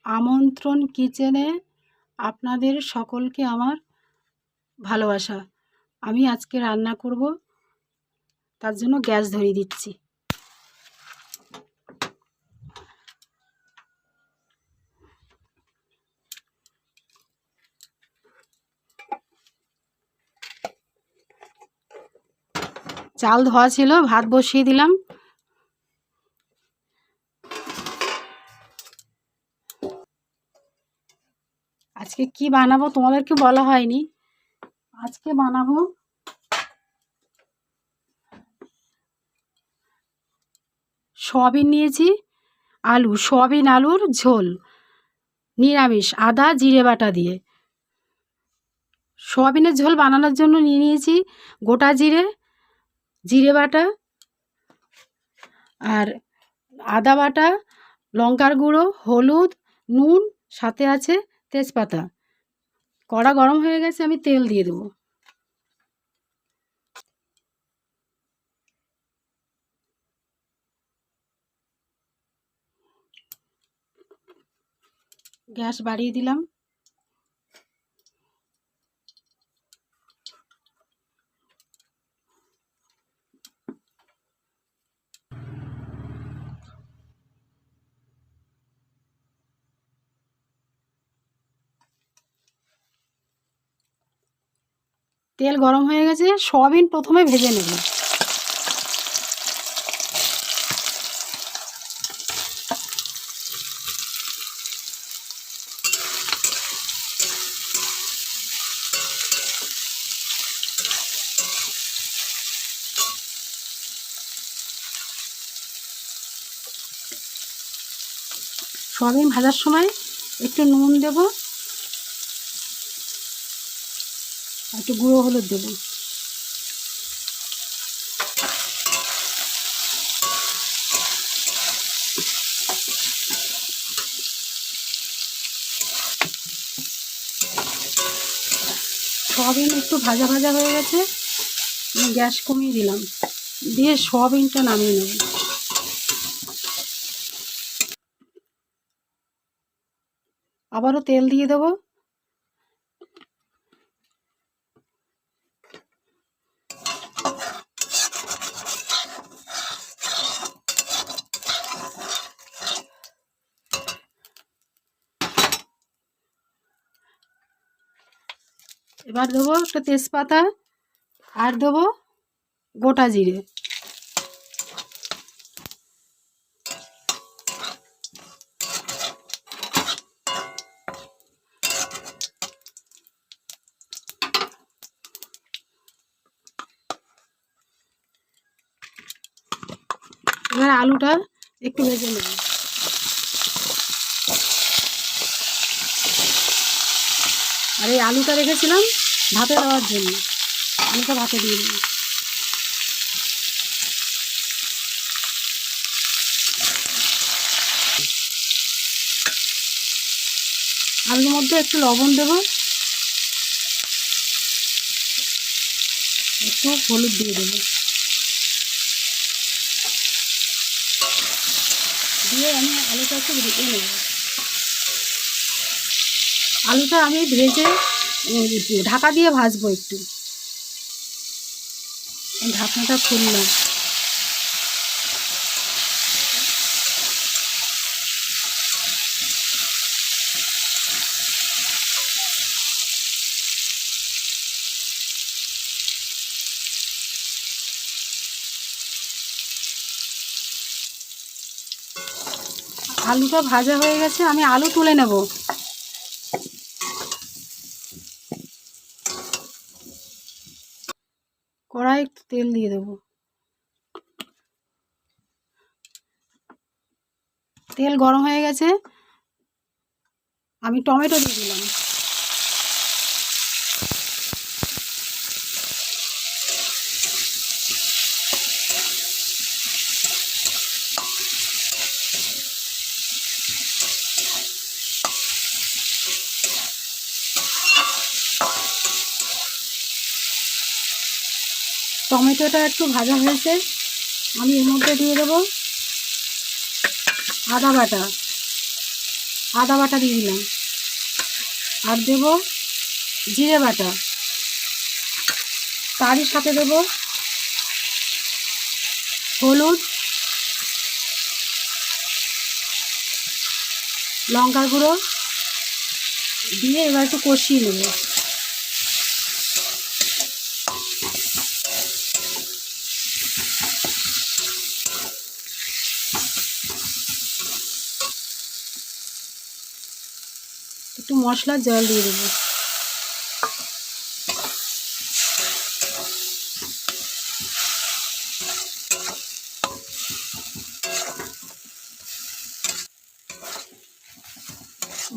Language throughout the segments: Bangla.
আমন্ত্রণ কিচেনে আপনাদের সকলকে আমার ভালোবাসা। আমি আজকে রান্না করব, তার জন্য গ্যাস ধরিয়ে দিচ্ছি। চাল ধোয়া ছিল, ভাত বসিয়ে দিলাম। আজকে কি বানাবো তোমাদেরকে বলা হয়নি। আজকে বানাবো সয়াবিন নিয়েছি, সয়াবিন আলুর ঝোল, নিরামিষ, আদা জিরে বাটা দিয়ে। সয়াবিনের ঝোল বানানোর জন্য নিয়ে নিয়েছি গোটা জিরে, জিরে বাটা আর আদা বাটা, লঙ্কার গুঁড়ো, হলুদ, নুন, সাথে আছে তেজপাতা। কড়া গরম হয়ে গেছে, আমি তেল দিয়ে দেবো। গ্যাস বাড়িয়ে দিলাম। তেল গরম হয়ে গেছে, সয়াবিন প্রথমে ভেজে নেব। সয়াবিন ভাজার সময় একটু নুন দেব, একটু গুঁড়ো হলুদ দেব। সয়াবিন একটু ভাজা ভাজা হয়ে গেছে, আমি গ্যাস কমিয়ে দিলাম, দিয়ে সয়াবিনটা নামিয়ে নেব। আবারও তেল দিয়ে দেবো। এবার দেবো একটা তেজপাতা আর দেবো গোটা জিরে। এবার আলুটা একটু ভেজে নেব। আর এই আলুটা রেখেছিলাম ভাতে দেওয়ার জন্য, আলুটা ভাতে দিয়ে দেব। আলুর মধ্যে একটু লবণ দেব, একটু হলুদ দিয়ে দেবো, দিয়ে আমি আলুটা একটু ভেজে নেব। আলুটা আমি ভেজে ঢাকা দিয়ে ভাজবো একটু। ঢাকনাটা খুললাম। আলুটা ভাজা হয়ে গেছে, আমি আলু তুলে নেব। কড়াই একটু তেল দিয়ে দেবো। তেল গরম হয়ে গেছে, আমি টমেটো দিয়ে দিলাম। টমেটোটা একটু ভাজা হয়েছে, আমি এর মধ্যে দিয়ে দেবো আদা বাটা, আদা বাটা দিয়ে দিলাম, আর দেব জিরে বাটা, তারই সাথে দেব হলুদ, লঙ্কার গুঁড়ো দিয়ে এবার একটু কষিয়ে নেব। একটু মশলার জল দিয়ে দেবো।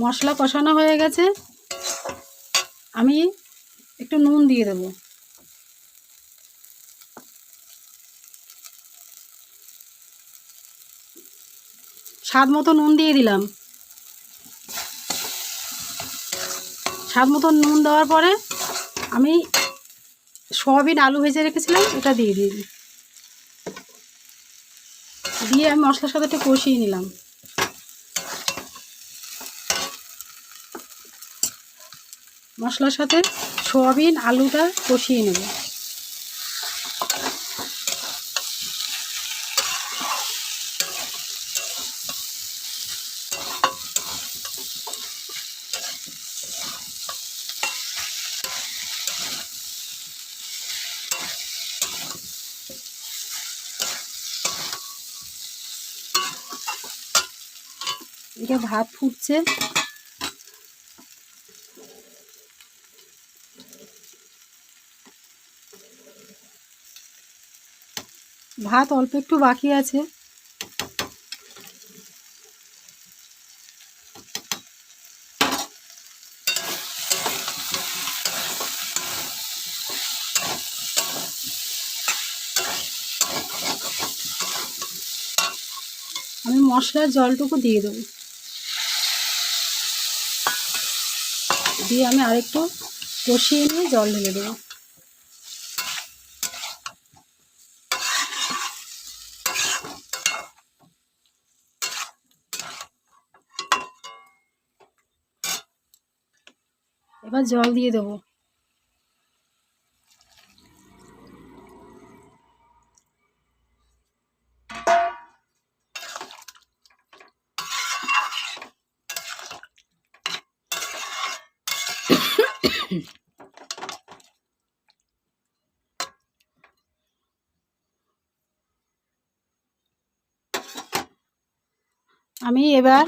মশলা কষানো হয়ে গেছে, আমি একটু নুন দিয়ে দেবো। স্বাদ মতো নুন দিয়ে দিলাম। স্বাদ মতো নুন দেওয়ার পরে আমি সয়াবিন আলু ভেজে রেখেছিলাম এটা দিয়ে দিই, দিয়ে আমি মশলার সাথে একটু কষিয়ে নিলাম। মশলার সাথে সয়াবিন আলুটা কষিয়ে নেব। এদিকে ভাত ফুটছে, ভাত অল্প একটু বাকি আছে। আমি মশলার জলটুকু দিয়ে দেবো, দিয়ে আমি আরেকটু কষিয়ে নিয়ে জল ঢেলে দেবো। এবার জল দিয়ে দেবো। আমি এবার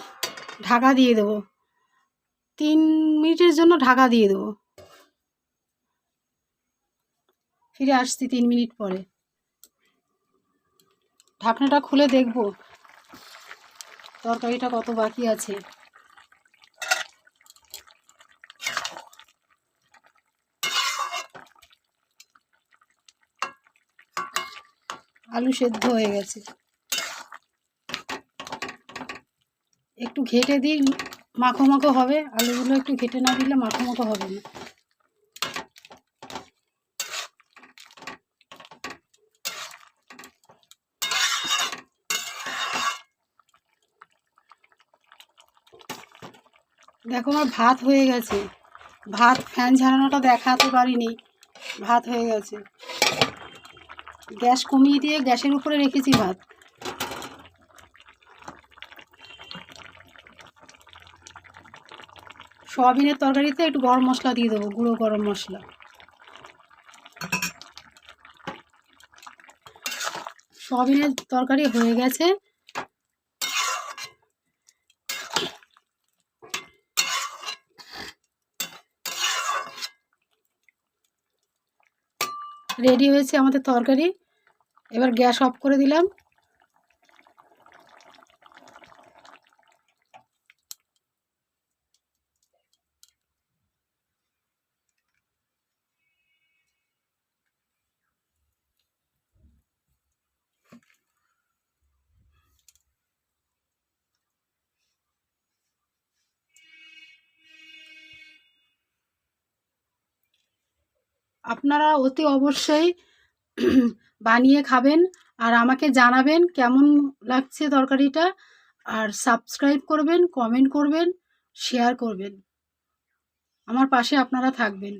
ঢাকা দিয়ে দেবো, 3 মিনিটের জন্য ঢাকা দিয়ে দেবো। ফিরে আসছি 3 মিনিট পরে। ঢাকনাটা খুলে দেখব তরকারিটা কত বাকি আছে। আলু সেদ্ধ হয়ে গেছে, একটু ঘেটে দিই, মাখো মাখো হবে। আলুগুলো একটু ঘেটে না দিলে মাখো মাখো হবে না। দেখো আমার ভাত হয়ে গেছে, ভাত ফ্যান ঝাড়ানোটা দেখাতে পারিনি, ভাত হয়ে গেছে। গ্যাস কমিয়ে দিয়ে গ্যাসের উপরে রেখেছি ভাত। সয়াবিনের তরকারিতে একটু গরম মশলা দিয়ে দেবো, গুঁড়ো গরম মশলা। সয়াবিনের তরকারি হয়ে গেছে, রেডি হয়েছে আমাদের তরকারি। এবার গ্যাস অফ করে দিলাম। আপনারা অতি অবশ্যই বানিয়ে খাবেন আর আমাকে জানাবেন কেমন লাগছে তরকারিটা। আর সাবস্ক্রাইব করবেন, কমেন্ট করবেন, শেয়ার করবেন। আমার পাশে আপনারা থাকবেন।